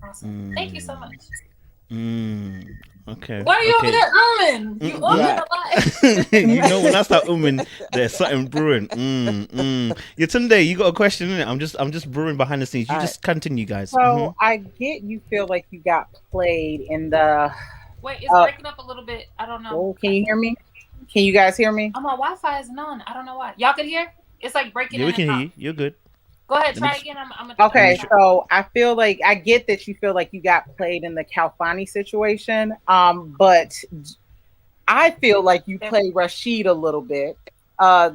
Awesome. Thank you so much. Okay. Why are you over Okay. there umming? You umming Yeah. a lot. You know when I start umming, there's something brewing. Yeah, Tunde, you got a question in it. I'm just brewing behind the scenes. You All right. just continue, guys. So I get you feel like you got played in the. Wait, it's Uh, breaking up a little bit. I don't know. oh, can you hear me? Can you guys hear me? Oh, my Wi-Fi isn't on. I don't know why. Y'all can hear? It's like breaking Yeah, in we and can hear out. you. You're good. Go ahead, Let me try just again. I'm let me gonna make Okay, sure. stop. so I feel like I get that you feel like you got played in the Calfani situation, but I feel like you There. played Rashid a little bit,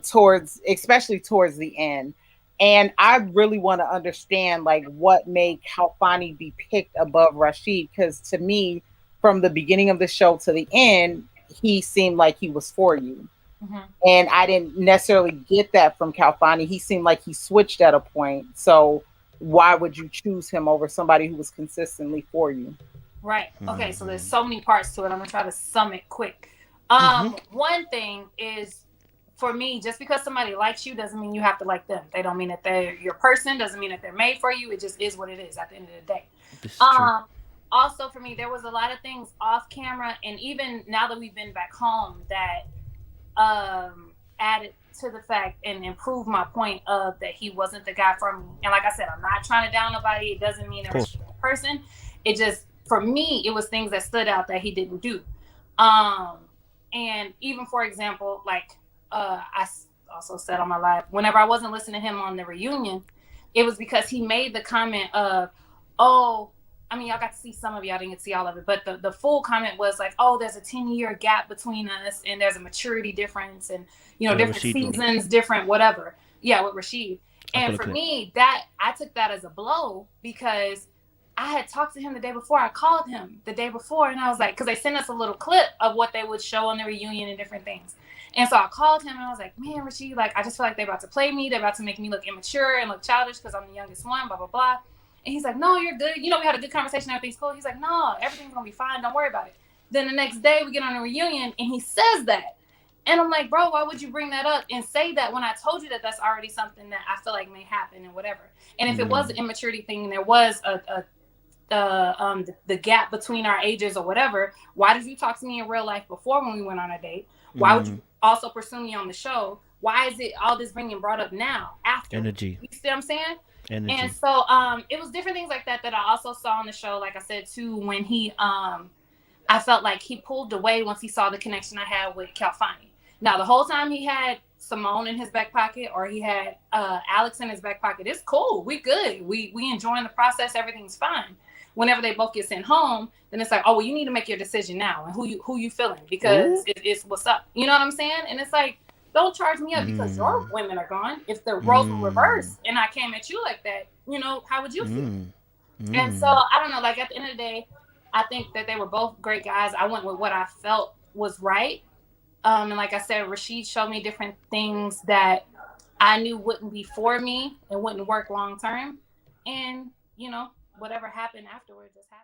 towards especially towards the end. And I really want to understand like what made Calfani be picked above Rashid, because to me, from the beginning of the show to the end, he seemed like he was for you. Hmm. And I didn't necessarily get that from Calfani. He seemed like he switched at a point. So why would you choose him over somebody who was consistently for you? Right. Okay. So there's Mm-hmm. so many parts to it. I'm gonna try to sum it quick. Mm-hmm. One thing is, for me, just because somebody likes you doesn't mean you have to like them. They don't mean that they're your person. Doesn't mean that they're made for you. It just is what it is at the end of the day. This is true. Um, Also for me, there was a lot of things off camera, and even now that we've been back home, that added to the fact and improved my point of that he wasn't the guy for me. And like I said, I'm not trying to down nobody. It doesn't mean Of that course. Rashid's a person. It just, for me, it was things that stood out that he didn't do. Um, and even for example, like I also said on my live, whenever I wasn't listening to him on the reunion, it was because he made the comment of, oh, I mean, y'all got to see some of it, y'all didn't get to see all of it, but the full comment was like, oh, there's a 10-year gap between us, and there's a maturity difference, and With different Rashid one. seasons, different whatever. Yeah, with Rashid. I've got And a for clip. me, that I took that as a blow because I had talked to him the day before. I called him the day before, and I was like, because they sent us a little clip of what they would show on the reunion and different things. And so I called him and I was like, man, Rashid, like, I just feel like they're about to play me. They're about to make me look immature and look childish because I'm the youngest one, blah, blah, blah. And he's like, no, you're good. We had a good conversation. Everything's cool. He's like, no, everything's going to be fine. Don't worry about it. Then the next day we get on a reunion and he says that. And I'm like, bro, why would you bring that up and say that when I told you that that's already something that I feel like may happen and whatever. And if it was an immaturity thing and there was the gap between our ages or whatever, why did you talk to me in real life before when we went on a date? Why would you also pursue me on the show? Why is it all this being brought up now after? Energy. You see what I'm saying? And Energy. so it was different things like that that I also saw on the show, like I said too, when he I felt like he pulled away once he saw the connection I had with Calfani. Now the whole time he had Simone in his back pocket or he had Alex in his back pocket, it's cool. We good. We enjoying the process, everything's fine. Whenever they both get sent home, then it's like, oh well, you need to make your decision now and who you feeling, because it's what's up. You know what I'm saying? And it's like, don't charge me up because your women are gone. If the roles were reversed and I came at you like that, how would you feel? And so I don't know, like at the end of the day, I think that they were both great guys. I went with what I felt was right. And like I said, Rashid showed me different things that I knew wouldn't be for me and wouldn't work long term. And, whatever happened afterwards just happened.